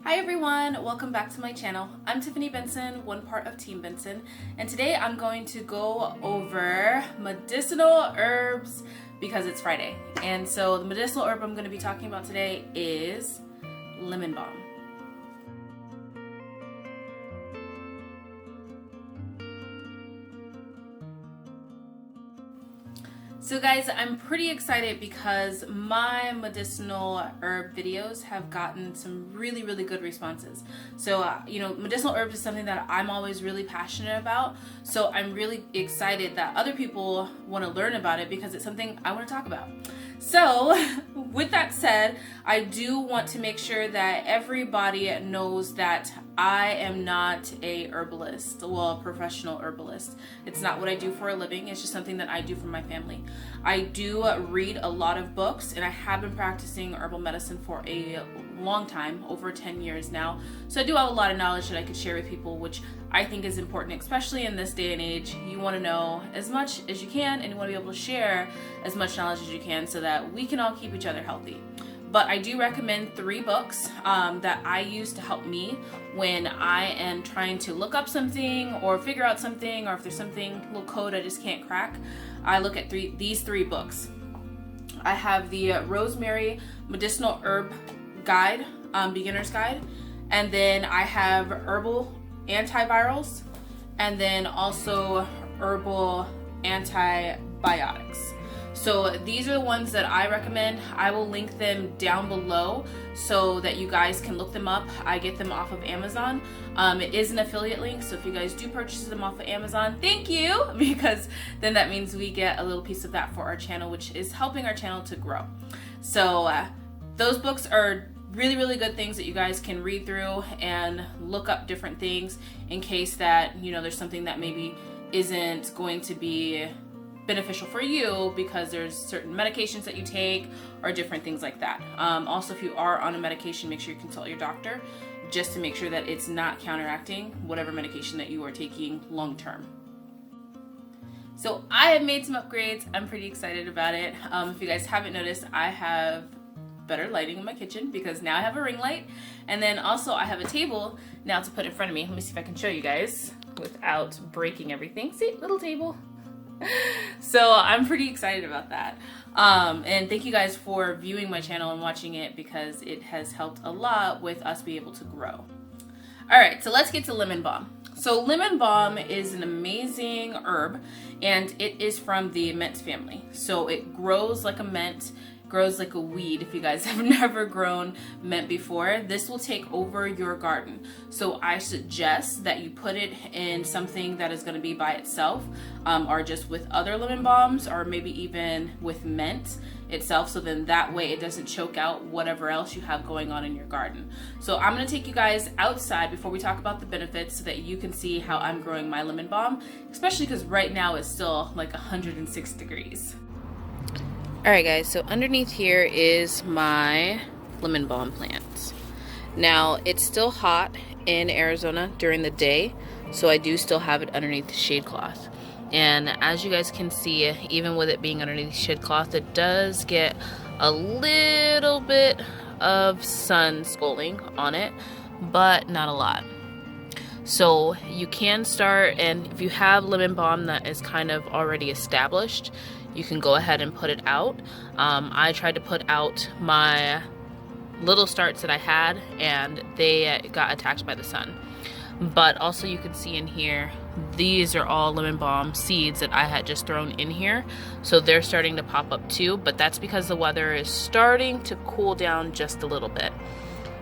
Hi everyone, welcome back to my channel. I'm Tiffany Benson, one part of Team Benson, and today I'm going to go over medicinal herbs because it's Friday. And so the medicinal herb I'm going to be talking about today is lemon balm. So guys, I'm pretty excited because my medicinal herb videos have gotten some really good responses. So, medicinal herbs is something that I'm always really passionate about. So I'm really excited that other people want to learn about it because it's something I want to talk about. So with that said, I do want to make sure that everybody knows that I am not a herbalist, well, a professional herbalist. It's not what I do for a living. It's just something that I do for my family. I do read a lot of books, and I have been practicing herbal medicine for a long time, over 10 years now. So I do have a lot of knowledge that I could share with people, which I think is important, especially in this day and age. You want to know as much as you can, and you want to be able to share as much knowledge as you can so that we can all keep each other healthy. But I do recommend 3 books that I use to help me when I am trying to look up something or figure out something, or if there's something, little code I just can't crack. I look at these three books. I have the Rosemary Medicinal Herb Guide, Beginner's Guide, and then I have Herbal Antivirals, and then also Herbal Antibiotics. So these are the ones that I recommend. I will link them down below so that you guys can look them up. I get them off of Amazon. It is an affiliate link, so if you guys do purchase them off of Amazon, thank you, because then that means we get a little piece of that for our channel, which is helping our channel to grow. So those books are really good things that you guys can read through and look up different things in case that, there's something that maybe isn't going to be beneficial for you because there's certain medications that you take or different things like that. Also, if you are on a medication, make sure you consult your doctor just to make sure that it's not counteracting whatever medication that you are taking long term. So I have made some upgrades. I'm pretty excited about it. If you guys haven't noticed, I have better lighting in my kitchen because now I have a ring light, and then also I have a table now to put in front of me. Let me see if I can show you guys without breaking everything. See, little table. So I'm pretty excited about that. And thank you guys for viewing my channel and watching it because it has helped a lot with us being able to grow. Alright, so let's get to lemon balm. So lemon balm is an amazing herb, and it is from the mint family. So it grows like a mint, grows like a weed. If you guys have never grown mint before, this will take over your garden. So I suggest that you put it in something that is going to be by itself, or just with other lemon balms, or maybe even with mint itself, so then that way it doesn't choke out whatever else you have going on in your garden. So I'm going to take you guys outside before we talk about the benefits so that you can see how I'm growing my lemon balm, especially because right now it's still like 106 degrees. Alright guys, so underneath here is my lemon balm plant. Now, it's still hot in Arizona during the day, so I do still have it underneath the shade cloth. And as you guys can see, even with it being underneath the shade cloth, it does get a little bit of sun schooling on it, but not a lot. So you can start, and if you have lemon balm that is kind of already established, you can go ahead and put it out. I tried to put out my little starts that I had, and they got attacked by the sun. But also you can see in here, these are all lemon balm seeds that I had just thrown in here. So they're starting to pop up too, but that's because the weather is starting to cool down just a little bit.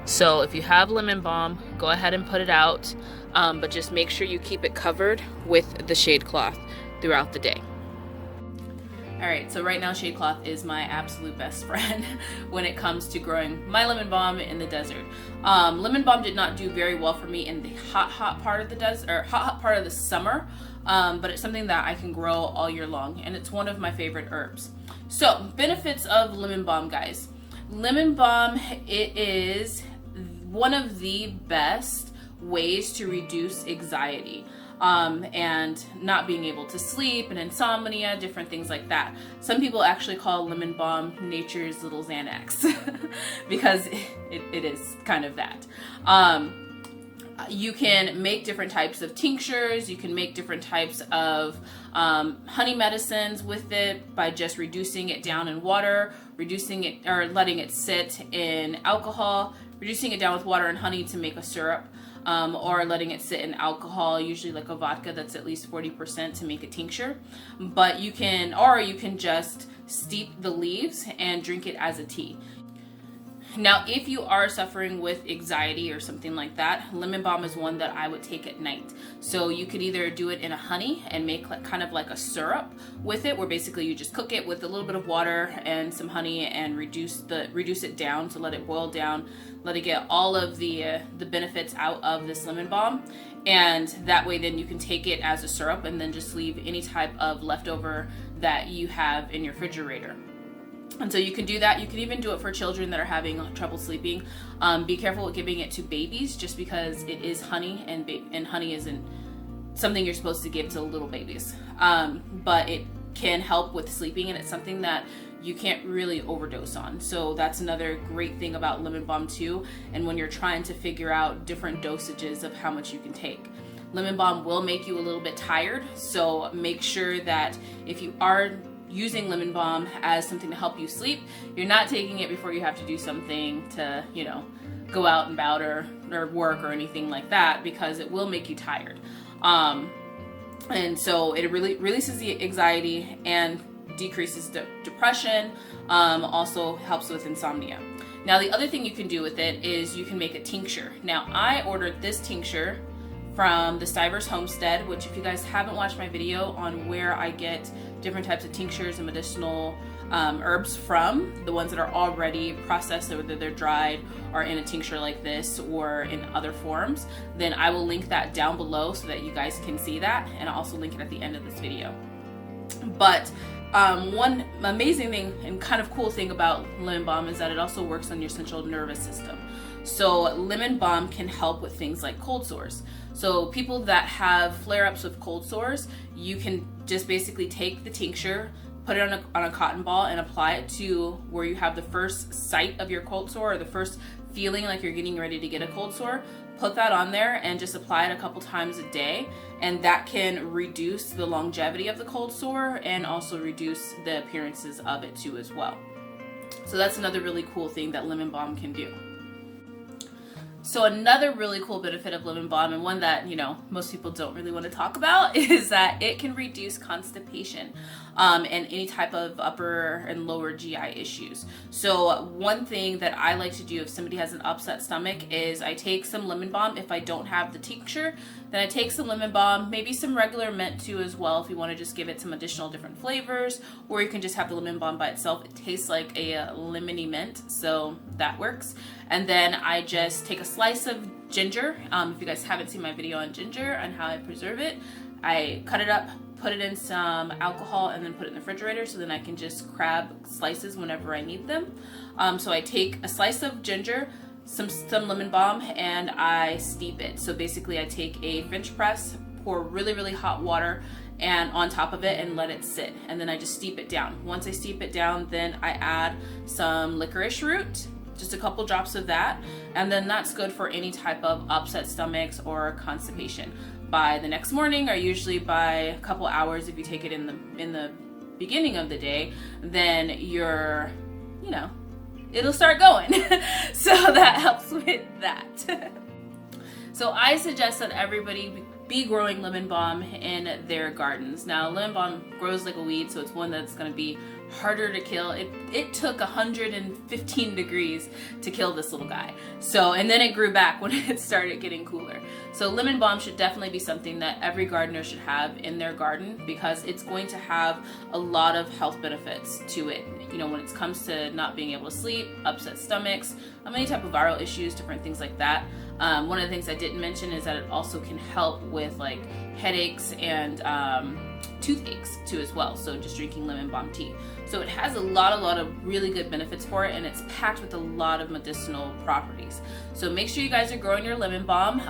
So if you have lemon balm, go ahead and put it out, but just make sure you keep it covered with the shade cloth throughout the day. Alright, so right now shade cloth is my absolute best friend when it comes to growing my lemon balm in the desert. Lemon balm did not do very well for me in the hot part of the desert, or hot part of the summer, but it's something that I can grow all year long, and it's one of my favorite herbs. So, benefits of lemon balm, guys. Lemon balm, it is one of the best ways to reduce anxiety. and not being able to sleep and insomnia, different things like that. Some people actually call lemon balm nature's little Xanax because it is kind of that. You can make different types of tinctures. You can make different types of honey medicines with it by just reducing it down in water, reducing it or letting it sit in alcohol, reducing it down with water and honey to make a syrup, or letting it sit in alcohol, usually like a vodka that's at least 40%, to make a tincture. But you can just steep the leaves and drink it as a tea. Now, if you are suffering with anxiety or something like that, lemon balm is one that I would take at night. So you could either do it in a honey and make kind of like a syrup with it, where basically you just cook it with a little bit of water and some honey and reduce it down to let it boil down, let it get all of the benefits out of this lemon balm. And that way then you can take it as a syrup and then just leave any type of leftover that you have in your refrigerator. And so you can do that. You can even do it for children that are having trouble sleeping. Be careful with giving it to babies, just because it is honey, and honey isn't something you're supposed to give to little babies. But it can help with sleeping, and it's something that you can't really overdose on. So that's another great thing about lemon balm too. And when you're trying to figure out different dosages of how much you can take. Lemon balm will make you a little bit tired, so make sure that if you are using lemon balm as something to help you sleep, you're not taking it before you have to do something to, go out and about or work or anything like that, because it will make you tired. And so it really releases the anxiety and decreases depression, also helps with insomnia. Now, the other thing you can do with it is you can make a tincture. Now, I ordered this tincture from the Stivers Homestead, which, if you guys haven't watched my video on where I get different types of tinctures and medicinal herbs from, the ones that are already processed, whether they're dried or in a tincture like this or in other forms, then I will link that down below so that you guys can see that, and I'll also link it at the end of this video. But one amazing thing and kind of cool thing about lemon balm is that it also works on your central nervous system. So lemon balm can help with things like cold sores. So people that have flare-ups with cold sores, you can just basically take the tincture, put it on a cotton ball, and apply it to where you have the first sight of your cold sore, or the first feeling like you're getting ready to get a cold sore. Put that on there and just apply it a couple times a day, and that can reduce the longevity of the cold sore and also reduce the appearances of it too as well. So that's another really cool thing that lemon balm can do. So another really cool benefit of lemon balm, and one that most people don't really want to talk about, is that it can reduce constipation and any type of upper and lower GI issues. So one thing that I like to do if somebody has an upset stomach is I take some lemon balm. If I don't have the tincture, then I take some lemon balm, maybe some regular mint too as well, if you want to just give it some additional different flavors, or you can just have the lemon balm by itself. It tastes like a lemony mint, so that works. And then I just take a slice of ginger. If you guys haven't seen my video on ginger and how I preserve it, I cut it up, put it in some alcohol, and then put it in the refrigerator, so then I can just grab slices whenever I need them. So I take a slice of ginger, some lemon balm, and I steep it. So basically I take a French press, pour really, really hot water and on top of it, and let it sit. And then I just steep it down. Once I steep it down, then I add some licorice root, just a couple drops of that, and then that's good for any type of upset stomachs or constipation. By the next morning, or usually by a couple hours if you take it in the beginning of the day, then it'll start going. So that helps with that. So I suggest that everybody be growing lemon balm in their gardens. Now, lemon balm grows like a weed, so it's one that's going to be harder to kill. It took 115 degrees to kill this little guy. So, and then it grew back when it started getting cooler. So lemon balm should definitely be something that every gardener should have in their garden, because it's going to have a lot of health benefits to it. When it comes to not being able to sleep, upset stomachs, any type of viral issues, different things like that. One of the things I didn't mention is that it also can help with like headaches and toothaches too as well. So just drinking lemon balm tea. So it has a lot of really good benefits for it, and it's packed with a lot of medicinal properties. So make sure you guys are growing your lemon balm.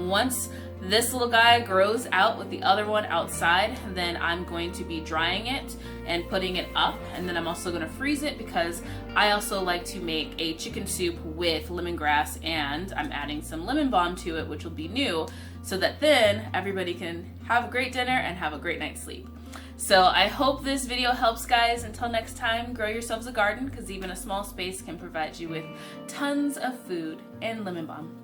Once this little guy grows out with the other one outside, then I'm going to be drying it and putting it up, and then I'm also going to freeze it because I also like to make a chicken soup with lemongrass, and I'm adding some lemon balm to it, which will be new, so that then everybody can have a great dinner and have a great night's sleep. So I hope this video helps, guys. Until next time, grow yourselves a garden, because even a small space can provide you with tons of food and lemon balm.